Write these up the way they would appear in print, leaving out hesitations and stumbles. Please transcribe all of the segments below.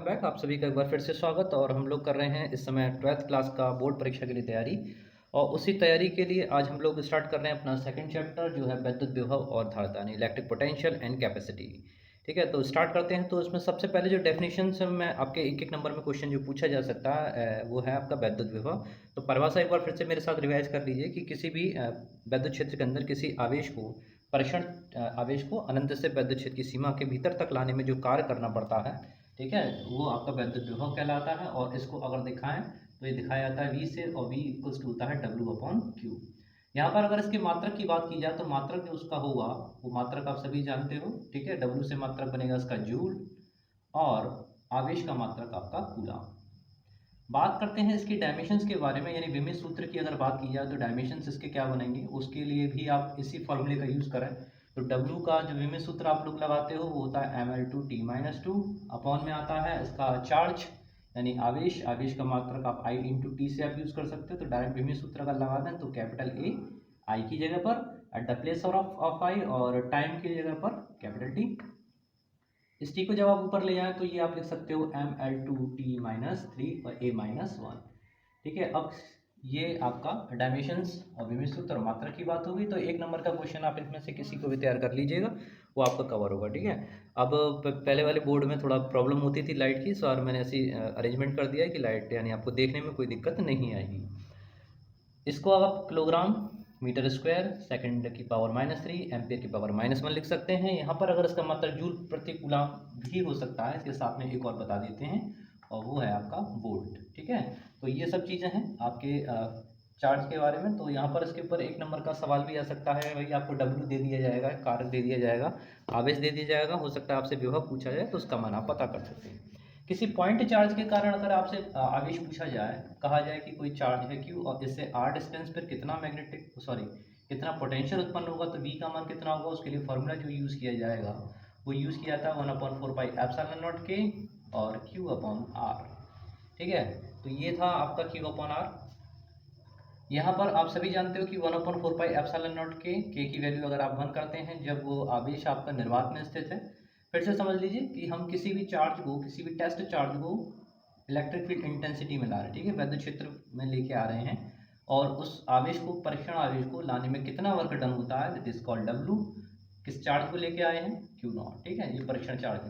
Back. आप सभी का एक बार फिर से स्वागत। और हम लोग कर रहे हैं इस समय 12th क्लास का बोर्ड परीक्षा के लिए तैयारी। और उसी तैयारी के लिए आज हम लोग स्टार्ट कर रहे हैं अपना सेकंड चैप्टर, जो है वैद्युत विभव और धारिता यानी इलेक्ट्रिक पोटेंशियल एंड कैपेसिटी। ठीक है, तो स्टार्ट करते हैं। तो इसमें सबसे पहले जो डेफिनेशन में आपके एक एक नंबर में क्वेश्चन जो पूछा जा सकता है वो है आपका वैद्युत विभव। तो परिभाषा एक बार फिर से मेरे साथ रिवाइज कर लीजिए कि किसी भी वैद्युत क्षेत्र के अंदर किसी आवेश को परीक्षण आवेश को अनंत से वैद्युत क्षेत्र की सीमा के भीतर तक लाने में जो कार्य करना पड़ता है, ठीक है, वो आपका वैद्युत विभव कहलाता है। और इसको अगर दिखाएं तो ये दिखाया जाता है V से, और V इक्वल्स टू होता है W/Q। यहाँ पर अगर इसके मात्रक की बात की जाए तो मात्रक जो उसका होगा वो मात्रक आप सभी जानते हो, ठीक है। W से मात्रक बनेगा इसका जूल, और आवेश का मात्रक आपका कूलम। बात करते हैं इसकी डायमेंशंस के बारे में, यानी विमित सूत्र की अगर बात की जाए तो डायमेंशंस इसके क्या बनेंगे, उसके लिए भी आप इसी फॉर्मूले का यूज़ करें। तो W का जो विमित सूत्र आप लोग लगाते हो वो होता है ml/t-2। अपॉन में आता है इसका चार्ज यानी आवेश, आवेश का मात्रक आप I/t से आप यूज़ कर सकते हो। तो डायरेक्ट विमित सूत्र अगर लगा दें तो कैपिटल A I की जगह पर at the place of I, और टाइम की जगह पर कैपिटल T। इस टी को जब आप ऊपर ले जाएं तो ये आप लिख सकते हो ml/2t-3 और a-1। ठीक है, अब ये आपका डायमेंशंस और विमित सूत्र और मात्रा की बात होगी। तो एक नंबर का क्वेश्चन आप इसमें से किसी को भी तैयार कर लीजिएगा, वो आपका कवर होगा। ठीक है, अब पहले वाले बोर्ड में थोड़ा प्रॉब्लम होती थी लाइट की, सो मैंने ऐसी अरेंजमेंट कर दिया है कि लाइट यानी आपको देखने में कोई दिक्कत नहीं आएगी। इसको आप किलोग्राम मीटर स्क्वायर सेकंड की पावर -3 एम्पियर की पावर -1 लिख सकते हैं। यहाँ पर अगर इसका मतलब जूल प्रति कूलम भी हो सकता है, इसके साथ में एक और बता देते हैं, और वो है आपका वोल्ट। ठीक है, तो ये सब चीज़ें हैं आपके चार्ज के बारे में। तो यहाँ पर इसके ऊपर एक नंबर का सवाल भी आ सकता है, भाई आपको W दे दिया जाएगा, कारक दे दिया जाएगा, आवेश दे दिया जाएगा, हो सकता है आपसे विभव पूछा जाए तो उसका मान आप पता कर सकते हैं। किसी पॉइंट चार्ज के कारण अगर आपसे आवेश पूछा जाए, कहा जाए कि कोई चार्ज है Q और इससे r डिस्टेंस पर कितना कितना पोटेंशियल उत्पन्न होगा, तो V का मान कितना होगा, उसके लिए फॉर्मूला जो यूज़ किया जाएगा वो यूज़ किया जाता है 1/4πε0K और Q/R। ठीक है, तो ये था आपका Q/R। यहाँ पर आप सभी जानते हो कि 1/4πε0K की वैल्यू अगर आप 1 करते हैं जब वो आवेश आपका निर्वात में स्थित है। फिर से समझ लीजिए कि हम किसी भी चार्ज को, किसी भी टेस्ट चार्ज को इलेक्ट्रिक फील्ड इंटेंसिटी में ला रहे हैं, ठीक है, वैद्युत क्षेत्र में लेके आ रहे हैं, और उस आवेश को, परीक्षण आवेश को लाने में कितना वर्क डन होता है, दैट इज कॉल्ड W। किस चार्ज को लेके आए हैं, Q0। ठीक है, ये परीक्षण चार्ज है।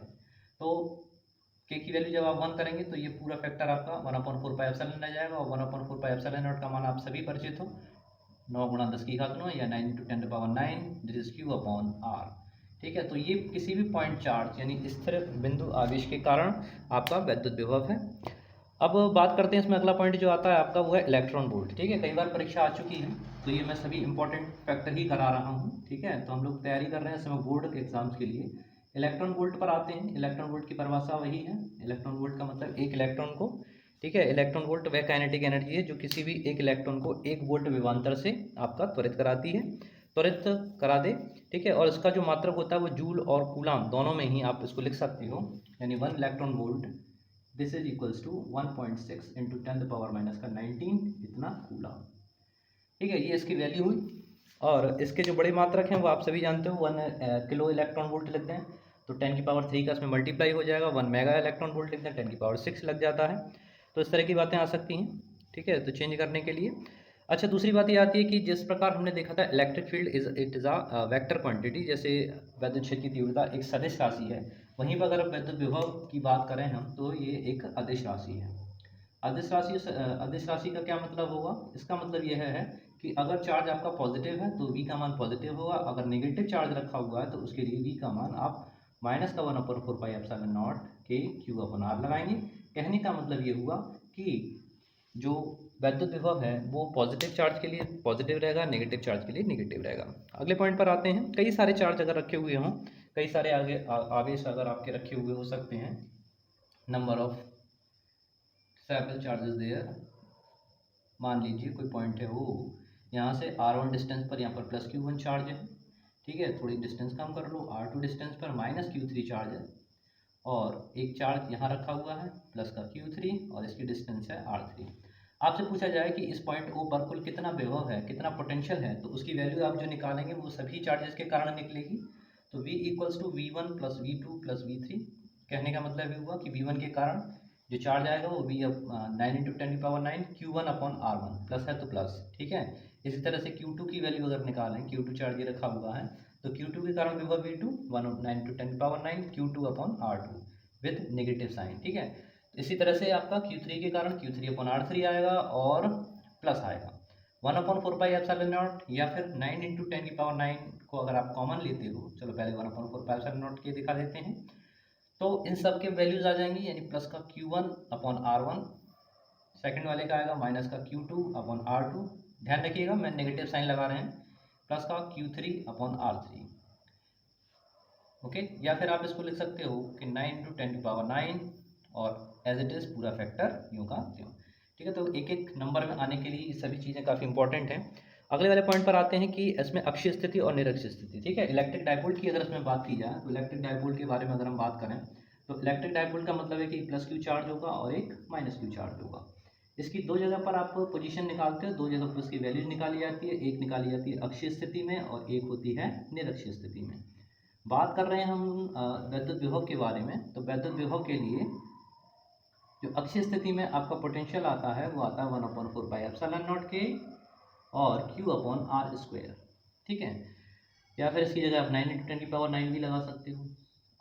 तो K की वैल्यू जब आप 1 करेंगे तो ये पूरा फैक्टर आपका 1/4πε आ जाएगा, और 1/4πε0 का मान आप सभी परिचित हो, 9 × 10⁹ या 9 × 10⁹, दिस इज Q/R। ठीक है, तो ये किसी भी पॉइंट चार्ज यानी स्थिर बिंदु आवेश के कारण आपका वैद्युत विभव है। अब बात करते हैं इसमें अगला पॉइंट जो आता है आपका, वो है इलेक्ट्रॉन वोल्ट। ठीक है, कई बार परीक्षा आ चुकी है तो ये मैं सभी इंपॉर्टेंट फैक्टर ही करा रहा हूँ। ठीक है, तो हम लोग तैयारी कर रहे हैं इस समय बोर्ड के एग्जाम्स के लिए। इलेक्ट्रॉन वोल्ट पर आते हैं। इलेक्ट्रॉन वोल्ट की परिभाषा वही है। इलेक्ट्रॉन वोल्ट का मतलब एक इलेक्ट्रॉन को, ठीक है, इलेक्ट्रॉन वोल्ट वह काइनेटिक एनर्जी है जो किसी भी एक इलेक्ट्रॉन को 1 वोल्ट विभवांतर से आपका त्वरित कराती है, त्वरित करा दे। ठीक है, और इसका जो मात्रक होता है वो जूल और कूलम दोनों में ही आप इसको लिख सकते हो, यानी 1 electron volt this is equals to 1.6 × 10⁻⁻19 इतना कूलम। ठीक है, ये इसकी वैल्यू हुई। और इसके जो बड़े मात्रक हैं वो आप सभी जानते हो, 1 किलो इलेक्ट्रॉन वोल्ट लिख दें तो 10⁻³ का इसमें मल्टीप्लाई हो जाएगा, 1 मेगा इलेक्ट्रॉन वोल्ट लिख दें 10⁻6 लग जाता है। तो इस तरह की बातें आ सकती हैं। ठीक है, तो चेंज करने के लिए। अच्छा, दूसरी बात ये आती है कि जिस प्रकार हमने देखा था electric field it is a vector quantity, जैसे वैद्युत क्षेत्र की तीव्रता एक सदिश राशि है, वहीं पर अगर वैद्युत विभव की बात करें हम तो ये एक अदिश राशि है। अदिश राशि का क्या मतलब होगा, इसका मतलब यह है कि अगर चार्ज आपका पॉजिटिव है तो V का मान पॉजिटिव होगा, अगर नेगेटिव चार्ज रखा हुआ है तो उसके लिए V का मान आप -1/4πε0 के Q/R लगाएंगे। कहने का मतलब ये हुआ कि जो वैद्युत विभव है वो पॉजिटिव चार्ज के लिए पॉजिटिव रहेगा, नेगेटिव चार्ज के लिए नेगेटिव रहेगा। अगले पॉइंट पर आते हैं। कई सारे चार्ज अगर रखे हुए हों, कई सारे आवेश अगर आपके रखे हुए हो सकते हैं, number of several charges there. मान लीजिए कोई पॉइंट है, वो यहाँ से R1 डिस्टेंस पर यहाँ पर +Q1 चार्ज है। ठीक है, थोड़ी डिस्टेंस कम कर लो, R2 डिस्टेंस पर -Q3 चार्ज है, और एक चार्ज यहाँ रखा हुआ है प्लस का Q3, और इसकी डिस्टेंस है R3। आपसे पूछा जाए कि इस पॉइंट O पर कुल कितना विभव है, कितना पोटेंशियल है, तो उसकी वैल्यू आप जो निकालेंगे वो सभी चार्जेस के कारण निकलेगी। तो V = V1 + V2 + V3 कहने का मतलब ये हुआ कि V1 के कारण जो चार्ज आएगा वो भी अब 9 × 10⁹ Q1/R1 प्लस है तो प्लस, ठीक है। इसी तरह से Q2 की वैल्यू अगर निकालें, Q2 चार्ज ये रखा हुआ है, तो Q2 के कारण विभव V2 9 × 10⁹ Q2/R2 with negative sign, ठीक है। इसी तरह से आपका Q3 के कारण Q3/R3 आएगा और प्लस आएगा 1/4πε0, या फिर 9 × 10⁹ को अगर आप कॉमन लेते हो, चलो पहले 1/4πε0 के दिखा देते हैं, तो इन सब के वैल्यूज आ जाएंगी, यानी प्लस का Q1/R1, सेकंड वाले का आएगा माइनस का Q2/R2, ध्यान रखिएगा मैं नेगेटिव साइन लगा रहे हैं, प्लस का Q3/R3, ओके। या फिर आप इसको लिख सकते हो कि 9 × 10⁹ और एज इट इज़ पूरा फैक्टर यूँ का त्यों, ठीक है। तो एक एक नंबर में आने के लिए ये सभी चीज़ें काफ़ी इंपॉर्टेंट हैं। अगले वाले पॉइंट पर आते हैं कि इसमें अक्षीय स्थिति और निरक्षीय स्थिति, ठीक है। इलेक्ट्रिक डायपोल की अगर इसमें बात की जाए, तो इलेक्ट्रिक डायपोल के बारे में अगर हम बात करें, तो इलेक्ट्रिक डायपोल का मतलब है कि प्लस क्यू चार्ज होगा और एक माइनस क्यू चार्ज होगा। इसकी दो जगह पर आप पोजीशन निकालते हो, दो जगह पर उसकी वैल्यूज निकाली जाती है, एक निकाली जाती है अक्षीय स्थिति में और एक होती है निरक्षीय स्थिति में। बात कर रहे हैं हम वैद्युत विभव के बारे में, तो वैद्युत विभव के लिए जो अक्षीय स्थिति में आपका पोटेंशियल आता है वो आता है 1/4πε0 के और Q/R², ठीक है। या फिर इसकी जगह आप 9 × 10⁹ भी लगा सकते हो,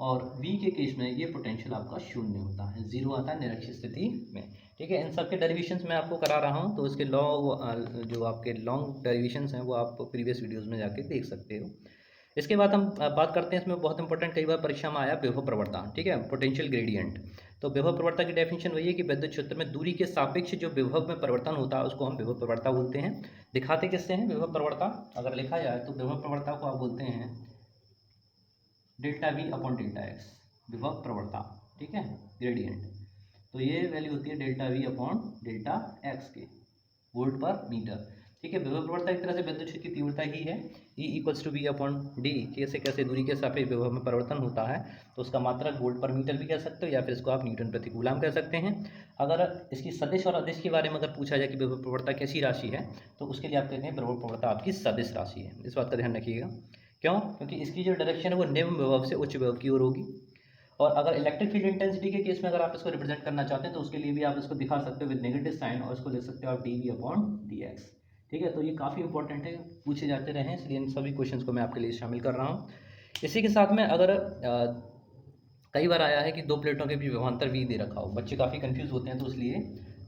और V के केस में ये पोटेंशियल आपका शून्य होता है, जीरो आता है निरक्षीय स्थिति में, ठीक है। इन सब के डेरिवेशंस मैं आपको करा रहा हूँ, तो इसके जो आपके लॉन्ग डेरिवेशंस हैं वो आप प्रीवियस वीडियोज़ में जाके देख सकते हो। इसके बाद हम बात करते हैं, इसमें बहुत इंपॉर्टेंट कई बार परीक्षा में आया विभव प्रवणता, ठीक है, पोटेंशियल ग्रेडियंट। तो विभव प्रवणता की डेफिनेशन वही है कि विद्युत क्षेत्र में दूरी के सापेक्ष जो विभव में परिवर्तन होता है उसको हम विभव प्रवणता बोलते हैं। दिखाते किससे हैं विभव प्रवणता, अगर लिखा जाए तो विभव प्रवणता को आप बोलते हैं ΔV/ΔX, विभव प्रवणता, ठीक है, ग्रेडियंट। तो ये वैल्यू होती है ΔV/ΔX के वोल्ट पर मीटर, ठीक है। विभव प्रवणता एक तरह से विद्युत क्षेत्र की तीव्रता ही है। E=V/D, कैसे कैसे दूरी के सापेक्ष विभव में परिवर्तन होता है, तो उसका मात्रक वोल्ट पर मीटर भी कह सकते हो, या फिर इसको आप न्यूटन प्रति कूलम कह सकते हैं। अगर इसकी सदिश और अदिश के बारे में अगर पूछा जाए कि विभव प्रवणता कैसी राशि है, तो उसके लिए आप कहते हैं विभव प्रवणता आपकी सदिश राशि है। इस बात का ध्यान रखिएगा, क्यों, क्योंकि इसकी जो डायरेक्शन है वो निम्न विभव से उच्च विभव की ओर होगी। और अगर इलेक्ट्रिक फील्ड इंटेंसिटी के केस में अगर आप इसको रिप्रेजेंट करना चाहते हैं, तो उसके लिए भी आप इसको दिखा सकते हो विद नेगेटिव साइन, और इसको लिख सकते हो आप dV/dx, ठीक है। तो ये काफ़ी इंपॉर्टेंट है, पूछे जाते रहे हैं, इसलिए इन सभी क्वेश्चंस को मैं आपके लिए शामिल कर रहा हूँ। इसी के साथ में अगर कई बार आया है कि दो प्लेटों के बीच विभवांतर V दे रखा हो, बच्चे काफ़ी कंफ्यूज होते हैं, तो इसलिए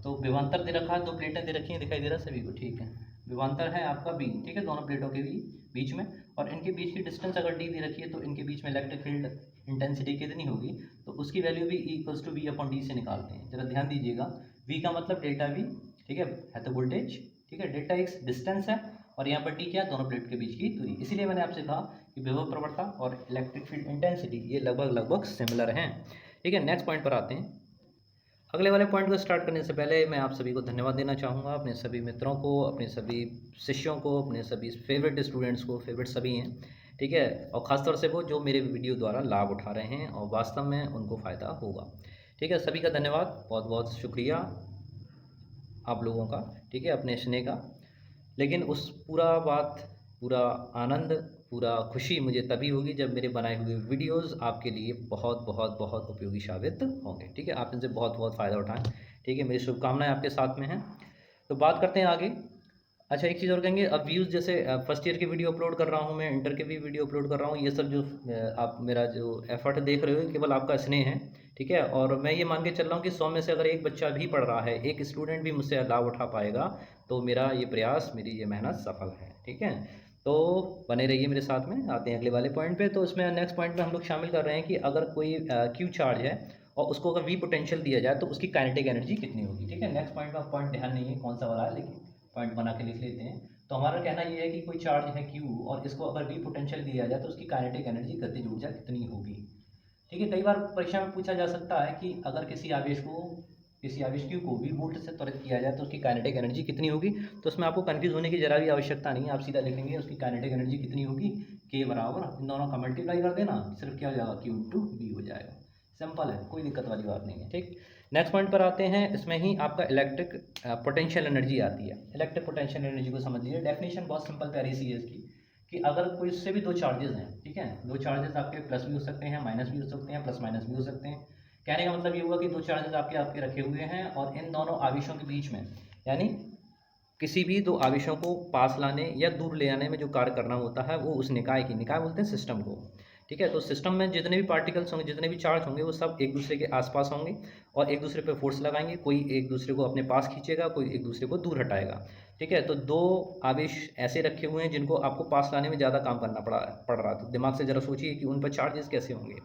तो विभवांतर दे रखा है, दो प्लेटें दे रखी हैं, दिखाई दे रहा है सभी को, ठीक है। विभवांतर है आपका V, ठीक है, दोनों प्लेटों के बीच में, और इनके बीच की डिस्टेंस अगर D दे रखी है, तो इनके बीच में इलेक्ट्रिक फील्ड इंटेंसिटी कितनी होगी, तो उसकी वैल्यू भी E=V/D से निकालते हैं। जरा ध्यान दीजिएगा, V का मतलब ΔV, ठीक है तो वोल्टेज, ठीक है, ΔX डिस्टेंस है, और यहाँ पर D क्या है, दोनों प्लेट के बीच की दूरी। इसीलिए मैंने आपसे कहा कि विभव प्रवणता और इलेक्ट्रिक फील्ड इंटेंसिटी ये लगभग सिमिलर हैं, ठीक है। नेक्स्ट पॉइंट पर आते हैं। अगले वाले पॉइंट को स्टार्ट करने से पहले मैं आप सभी को धन्यवाद देना चाहूँगा, अपने सभी मित्रों को, अपने सभी शिष्यों को, अपने सभी फेवरेट स्टूडेंट्स को, फेवरेट सभी हैं, ठीक है, और ख़ासतौर से वो जो मेरे वीडियो द्वारा लाभ उठा रहे हैं और वास्तव में उनको फ़ायदा होगा, ठीक है। सभी का धन्यवाद, बहुत बहुत शुक्रिया आप लोगों का, ठीक है, अपने स्नेह का। लेकिन उस पूरा आनंद, पूरा खुशी मुझे तभी होगी जब मेरे बनाए हुए वीडियोस आपके लिए बहुत बहुत बहुत उपयोगी साबित होंगे, ठीक है। आप इनसे बहुत बहुत फ़ायदा उठाएं, ठीक है, मेरी शुभकामनाएं आपके साथ में हैं। तो बात करते हैं आगे। अच्छा, एक चीज़ और कहेंगे, अब व्यूज़ जैसे फर्स्ट ईयर की वीडियो अपलोड कर रहा हूँ मैं, इंटर के भी वीडियो अपलोड कर रहा हूँ, ये सब जो आप मेरा जो एफर्ट देख रहे हो केवल आपका स्नेह है, ठीक है। और मैं ये मान के चल रहा हूँ कि 100 में से अगर एक बच्चा भी पढ़ रहा है, एक स्टूडेंट भी मुझसे लाभ उठा पाएगा, तो मेरा ये प्रयास, मेरी ये मेहनत सफल है, ठीक है। तो बने रहिए मेरे साथ में। आते हैं अगले वाले पॉइंट पे। तो इसमें नेक्स्ट पॉइंट में हम लोग शामिल कर रहे हैं कि अगर कोई क्यू चार्ज है और उसको अगर वी पोटेंशियल दिया जाए तो उसकी काइनेटिक एनर्जी कितनी होगी, ठीक है। नेक्स्ट पॉइंट में पॉइंट ध्यान नहीं है कौन सा वाला है, लेकिन पॉइंट बना के लिख लेते हैं। तो हमारा कहना ये है कि कोई चार्ज है क्यू और इसको अगर वी पोटेंशियल दिया जाए तो उसकी काइनेटिक एनर्जी, गतिज ऊर्जा कितनी होगी, ठीक है। कई बार परीक्षा में पूछा जा सकता है कि अगर किसी आवेश क्यू को वी वोल्ट से त्वरित किया जाए तो उसकी काइनेटिक एनर्जी कितनी होगी। तो उसमें आपको कंफ्यूज होने की जरा भी आवश्यकता नहीं है, आप सीधा लिखेंगे उसकी काइनेटिक एनर्जी कितनी होगी, के बराबर इन दोनों का मल्टीप्लाई कर देना, सिर्फ क्या हो जाएगा, क्यू इंटू वी हो जाएगा। सिंपल है, कोई दिक्कत वाली बात नहीं है, ठीक। नेक्स्ट पॉइंट पर आते हैं। इसमें ही आपका इलेक्ट्रिक पोटेंशियल एनर्जी आती है। इलेक्ट्रिक पोटेंशियल एनर्जी को समझ लीजिए, डेफिनेशन बहुत सिंपल प्यारी सी है इसकी, कि अगर कोई इससे भी दो चार्जेस हैं, ठीक है, दो चार्जेस आपके प्लस भी हो सकते हैं, माइनस भी हो सकते हैं, प्लस माइनस भी हो सकते हैं, कहने का मतलब ये हुआ कि दो चार्जेस आपके आपके रखे हुए हैं और इन दोनों आवेशों के बीच में, यानी किसी भी दो आवेशों को पास लाने या दूर ले आने में जो कार्य करना होता है वो उस निकाय की, निकाय बोलते हैं सिस्टम को, ठीक है। तो सिस्टम में जितने भी पार्टिकल्स होंगे, जितने भी चार्ज होंगे, वो सब एक दूसरे के आसपास होंगे और एक दूसरे पे फोर्स लगाएंगे। कोई एक दूसरे को अपने पास खींचेगा, कोई एक दूसरे को दूर हटाएगा, ठीक है। तो दो आवेश ऐसे रखे हुए हैं जिनको आपको पास लाने में ज़्यादा काम करना पड़ रहा है। तो दिमाग से ज़रा सोचिए कि उन पर चार्जेस कैसे होंगे।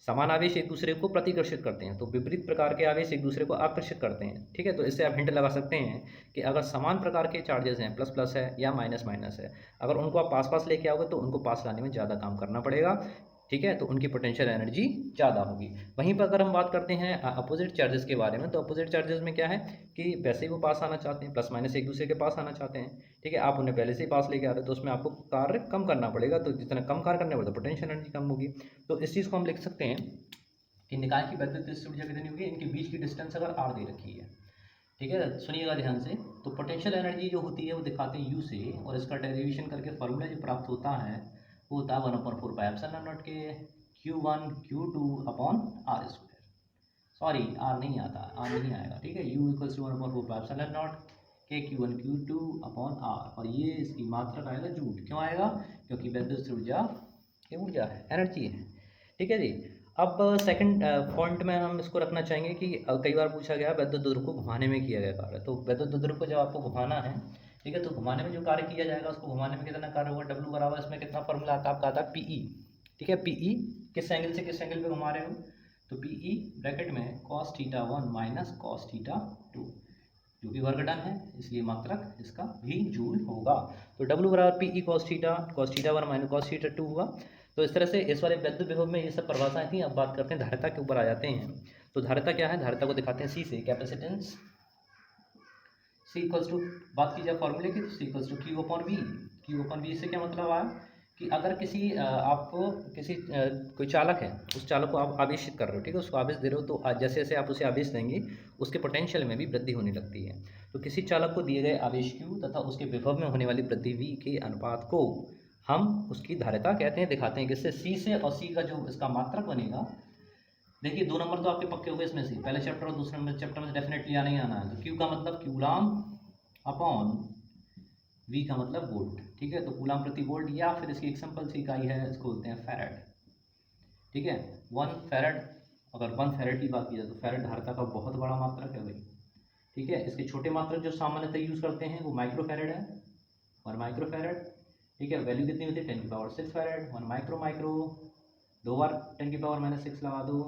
समान आवेश एक दूसरे को प्रतिकर्षित करते हैं, तो विपरीत प्रकार के आवेश एक दूसरे को आकर्षित करते हैं, ठीक है। तो इससे आप हिंट लगा सकते हैं कि अगर समान प्रकार के चार्जेस हैं, प्लस प्लस है या माइनस माइनस है, अगर उनको आप पास पास लेके आओगे तो उनको पास लाने में ज़्यादा काम करना पड़ेगा, ठीक है। तो उनकी पोटेंशियल एनर्जी ज़्यादा होगी। वहीं पर अगर हम बात करते हैं अपोजिट चार्जेस के बारे में, तो अपोजिट चार्जेस में क्या है कि वैसे ही वो पास आना चाहते हैं, प्लस माइनस एक दूसरे के पास आना चाहते हैं, ठीक है। आप उन्हें पहले से ही पास लेके आ रहे हो तो उसमें आपको कार्य कम करना पड़ेगा, तो जितना कम कार्य करने पड़ेगा पोटेंशियल एनर्जी कम होगी। तो इस चीज़ को हम लिख सकते हैं कि निकाय की वैद्युत ऊर्जा कितनी होगी, इनके बीच की डिस्टेंस अगर r दे रखी है, ठीक है। सुनिएगा ध्यान से। तो पोटेंशियल एनर्जी जो होती है वो दिखाते हैं u से, और इसका डेरिवेशन करके फॉर्मूला जो प्राप्त होता है वो होता है 1/4πε0 के Q1 Q2 upon r square. Sorry r नहीं आता, r नहीं आएगा, ठीक है। u इक्वल्स टू 1/4πε0 के Q1 Q2 अपॉन r, और ये इसकी मात्रक आएगा जूल। क्यों आएगा? क्योंकि वैद्युत ऊर्जा ये ऊर्जा है, एनर्जी है, ठीक है जी। अब सेकंड पॉइंट में हम इसको रखना चाहेंगे कि कई बार पूछा गया वैद्युत ध्रुव को घुमाने में किया गया कार्य। तो वैद्युत ध्रुव को जब आपको घुमाना है, ठीक है, तो घुमाने में जो कार्य किया जाएगा उसको घुमाने में कितना कार्य होगा, डब्ल्यू बराबर इसमें कितना फॉर्मूला आता है आपका, आता है पीई, ठीक है। पीई किस एंगल से किस एंगल पे घुमा रहे हो, तो पीई ब्रैकेट में cos θ1 माइनस cos θ2, जो कि वर्गडन है इसलिए मात्रक इसका भी जूल होगा। तो W बराबर पी cos θ1 माइनस cos θ2 हुआ। तो इस तरह से इस वाले वैद्युत विभव में ये सब परिभाषाएं थी। अब बात करते हैं धारिता के ऊपर आ जाते हैं। तो धारिता क्या है, धारिता को दिखाते हैं C से, कैपेसिटेंस C इक्वल्स टू, बात की जाए फॉर्मूले की, तो C equals to Q upon V। Q upon V से क्या मतलब आया कि अगर किसी आपको किसी कोई चालक है, उस चालक को आप आवेशित कर रहे हो, ठीक है, उसको आवेश दे रहे हो, तो जैसे जैसे आप उसे आवेश देंगे उसके पोटेंशियल में भी वृद्धि होने लगती है। तो किसी चालक को दिए गए आवेश Q तथा उसके विभव में होने वाली वृद्धि V के अनुपात को हम उसकी धारिता कहते हैं, दिखाते हैं किससे, C से। और C का जो इसका मात्रक बनेगा, देखिए 2 नंबर तो आपके पक्के हो गए इसमें से, पहले चैप्टर और दूसरे नंबर चैप्टर में डेफिनेटली आना ही आना है। तो Q का मतलब क्यूलाम अपॉन V का मतलब वोल्ट, ठीक है। तो कूलाम प्रति वोल्ट, या फिर इसकी एक सिंपल सी इकाई है, इसको बोलते हैं फैराड, ठीक है। 1 फैराड, अगर 1 फैराड की बात की जाए तो फैराड धारिता का बहुत बड़ा मात्रक है भाई, ठीक है। इसके छोटे मात्रक जो सामान्यतः यूज करते हैं वो माइक्रो फैराड है, 1 माइक्रो फैराड, ठीक है। वैल्यू कितनी होती है 10⁻6 फैराड, 1 माइक्रो माइक्रो 2 बार 10⁻⁻6 लगा दो,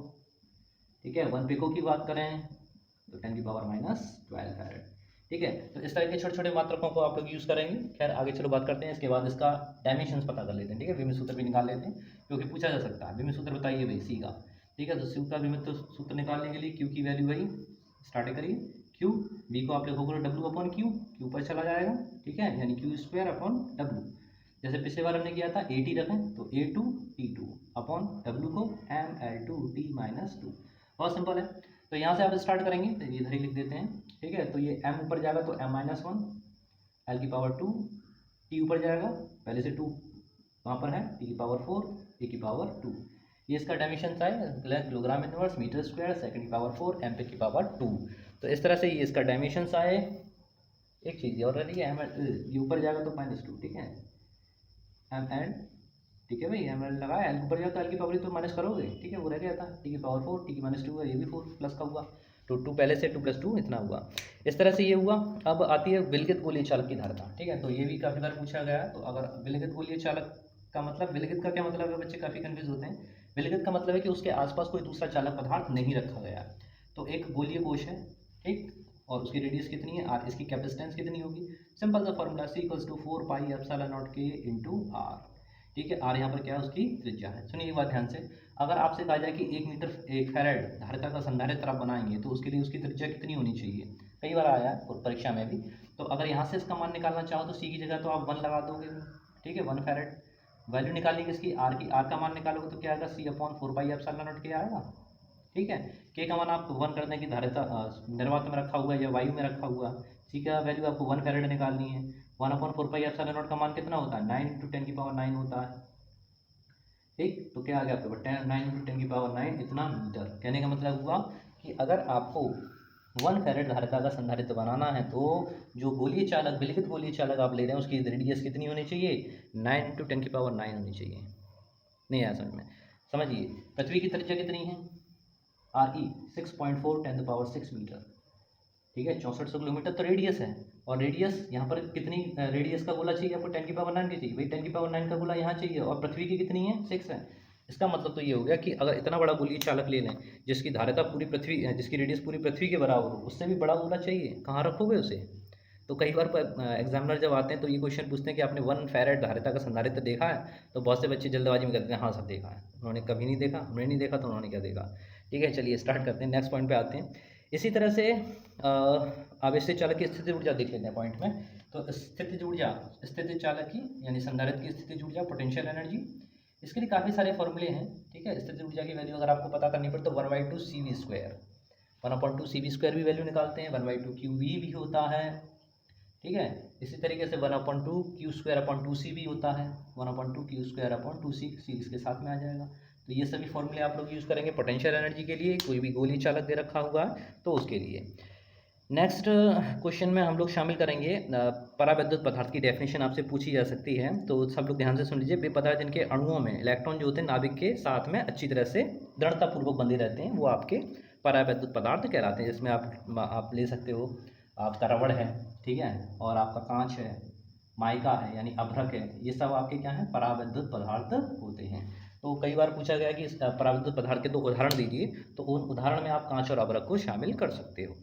ठीक है। 1 पिको की बात करें तो 10⁻⁻12 फैराड, ठीक है। तो इस तरह के छोटे छोटे मात्रकों को आप लोग यूज़ करेंगे। खैर आगे चलो बात करते हैं, इसके बाद इसका डायमेंशंस पता कर लेते हैं, ठीक है। विमित सूत्र भी निकाल लेते हैं क्योंकि पूछा जा सकता है। विमित सूत्र बताइए भाई सी का, ठीक है। तो सी का विमित सूत्र निकालने के लिए क्यू की वैल्यू वही स्टार्ट करिए, क्यू, बी को आप लिखोगे डब्ल्यू अपॉन क्यू, क्यू पर चला जाएगा, ठीक है, यानी क्यू स्क्वायर अपॉन डब्ल्यू। जैसे पिछले बार हमने किया था ए टी रखें तो A2T2 अपॉन डब्ल्यू को ML2T-2, बहुत सिंपल है। तो यहाँ से आप स्टार्ट करेंगे, तो ये इधर ही लिख देते हैं, ठीक है। तो ये m ऊपर जाएगा तो m-1 L⁻2, t ऊपर जाएगा, पहले से 2 वहाँ पर है, t⁻4 a⁻2, ये इसका डायमेंशन है kilogram inverse metre square sec⁴ m⁻²। तो इस तरह से ये इसका डायमेंशन आए। एक चीज़ और रही है, ये ऊपर जाएगा तो -2, ठीक है, ml, ठीक है भाई, ml लगाया, एल ऊपर जाए तो एल की पावर तो माइनस करोगे, ठीक है, वो रह गया था t⁻4, t की -2 है, ये भी 4 प्लस का हुआ, तो 2 पहले से 2 + 2 इतना हुआ। इस तरह से ये हुआ। अब आती है विलगित गोलीय चालक की धारिता, ठीक है। तो ये भी काफ़ी बार पूछा गया है। तो अगर विलगित गोलीय चालक का मतलब, विलगित का क्या मतलब है, बच्चे काफ़ी कन्फ्यूज होते हैं। विलगित का मतलब है कि उसके आसपास कोई दूसरा चालक पदार्थ नहीं रखा गया। तो एक गोलीय कोश है, ठीक, और उसकी रेडियस कितनी है r, इसकी कैपेसिटेंस कितनी होगी, सिंपल सा फॉर्मूला C = 4πε0K × r, ठीक है। r यहाँ पर क्या है, उसकी त्रिज्या है। सुनिए एक बात ध्यान से, अगर आपसे कहा जाए कि 1 मीटर 1 फैराड धारिता का संधारित्र आप बनाएंगे तो उसके लिए उसकी त्रिज्या कितनी होनी चाहिए, कई बार आया है और परीक्षा में भी। तो अगर यहाँ से इसका मान निकालना चाहो तो C की जगह तो आप 1 लगा दोगे, ठीक है, 1 फैराड। वैल्यू निकालनी किसकी, r की, r का मान निकालोगे तो क्या आएगा, C/4πε0K आएगा, ठीक है। K का मान आप 1 कर दें कि धारिता निर्वात में रखा हुआ है या वायु में रखा हुआ, C का वैल्यू आपको 1 फैराड निकालनी है। 1/4πε0 का मान कितना होता है, 9 × 10⁻9 होता है, ठीक। तो क्या आ गया आपके पास 9 × 10⁹ इतना मीटर। कहने का मतलब हुआ कि अगर आपको 1 फैरेड धारिता का संधारित्र बनाना है तो जो गोलीय चालक, विलिखित गोलीय चालक आप ले रहे हैं उसकी रेडियस कितनी होनी चाहिए, 9 × 10⁹ होनी चाहिए। नहीं आया समझ में? समझिए, पृथ्वी की त्रिज्या कितनी है, RE 6.4 × 10⁶ मीटर। ठीक है, 6400 किलोमीटर तो रेडियस है। और रेडियस यहाँ पर कितनी रेडियस का गोला चाहिए आपको, 10⁹ की चाहिए, भाई 10⁹ का गोला यहाँ चाहिए। और पृथ्वी की कितनी है, 6 है। इसका मतलब तो ये हो गया कि अगर इतना बड़ा गोलीय चालक ले लें जिसकी धारिता पूरी पृथ्वी, जिसकी रेडियस पूरी पृथ्वी के बराबर हो, उससे भी बड़ा गोला चाहिए, कहाँ रखोगे उसे? तो कई बार एग्जामिनर जब आते हैं तो ये क्वेश्चन पूछते हैं कि आपने 1 फैरेड धारिता का संधारित्र देखा है, तो बहुत से बच्चे जल्दबाजी में कहते हैं हाँ सर देखा है। उन्होंने कभी नहीं देखा, हमने नहीं देखा, तो उन्होंने क्या देखा। ठीक है, चलिए स्टार्ट करते हैं, नेक्स्ट पॉइंट पे आते हैं। इसी तरह से आवेशित चालक की स्थिति ऊर्जा देख लेते हैं पॉइंट में। तो स्थितिज ऊर्जा, स्थितिज चालक की यानी संधारित्र की स्थितिज ऊर्जा, पोटेंशियल एनर्जी, इसके लिए काफ़ी सारे फॉर्मूले हैं। ठीक है, स्थितिज ऊर्जा की वैल्यू अगर आपको पता करनी पड़े तो 1/2 CV², 1/2 CV² भी वैल्यू निकालते हैं, 1/2 QV भी होता है। ठीक है, इसी तरीके से 1/2 Q²/2C भी होता है, 1/2 Q²/2C इसके साथ में आ जाएगा। तो ये सभी फॉर्मूले आप लोग यूज़ करेंगे पोटेंशियल एनर्जी के लिए, कोई भी गोलीय चालक दे रखा हुआ है तो उसके लिए। नेक्स्ट क्वेश्चन में हम लोग शामिल करेंगे परावैद्युत पदार्थ की डेफिनेशन आपसे पूछी जा सकती है, तो सब लोग ध्यान से सुन लीजिए। वे पदार्थ जिनके अणुओं में इलेक्ट्रॉन जो होते हैं नाभिक के साथ में अच्छी तरह से दृढ़तापूर्वक बंधे रहते हैं, वो आपके परावैद्युत पदार्थ कहलाते हैं। जिसमें आप ले सकते हो, आपका रबड़ है, ठीक है, और आपका कांच है, माइका है यानी अभ्रक है, ये सब आपके क्या हैं, परावैद्युत पदार्थ होते हैं। तो कई बार पूछा गया कि परावैद्युत पदार्थ के 2 उदाहरण दीजिए, तो उन उदाहरण में आप कांच और अभ्रक को शामिल कर सकते हो।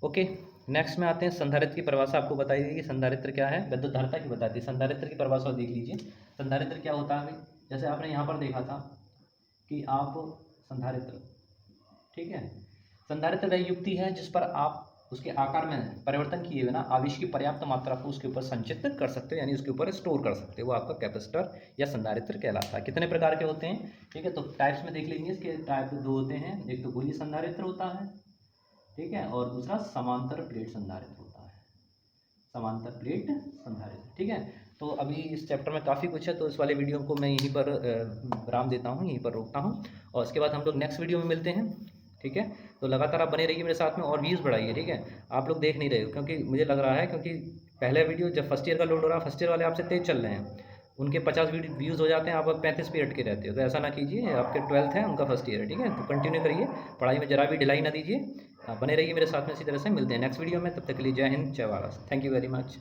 ओके, नेक्स्ट में आते हैं संधारित्र की परिभाषा आपको बताई गई कि संधारित्र क्या है, विद्युत धारिता की बताती है। संधारित्र की परिभाषा देख लीजिए, संधारित्र क्या होता है। जैसे आपने यहाँ पर देखा था कि आप संधारित्र, ठीक है, संधारित्र वह युक्ति है जिस पर आप उसके आकार में परिवर्तन किए बिना आवेश की पर्याप्त मात्रा को उसके ऊपर संचित कर सकते हो, यानी उसके ऊपर स्टोर कर सकते हो, वो आपका कैपेसिटर या संधारित्र कहलाता है। कितने प्रकार के होते हैं, ठीक है, तो टाइप्स में देख लेंगे, इसके टाइप 2 होते हैं। एक तो गोलीय संधारित्र होता है, ठीक है, और दूसरा समांतर प्लेट संधारित्र होता है, समांतर प्लेट संधारित्र। ठीक है, तो अभी इस चैप्टर में काफ़ी कुछ है, तो इस वाले वीडियो को मैं यहीं पर विराम देता हूँ, यहीं पर रोकता हूँ, और इसके बाद हम लोग नेक्स्ट वीडियो में मिलते हैं। ठीक है, तो लगातार आप बने रहिए मेरे साथ में और व्यूज़ बढ़ाइए। ठीक है, आप लोग देख नहीं रहे हो क्योंकि मुझे लग रहा है, क्योंकि पहले वीडियो जब फर्स्ट ईयर का लोड हो रहा है, फर्स्ट ईयर वाले आपसे तेज चल रहे हैं, उनके 50 व्यूज़ हो जाते हैं, आप 35 पे अटके रहते हो। तो ऐसा ना कीजिए, आपके 12th है, उनका फर्स्ट ईयर है। ठीक है, तो कंटिन्यू करिए, पढ़ाई में जरा भी ढिलाई ना दीजिए, बने रहिए मेरे साथ में। इसी तरह से मिलते हैं नेक्स्ट वीडियो में, तब तक के लिए जय हिंद, जय Bharat, thank you very much.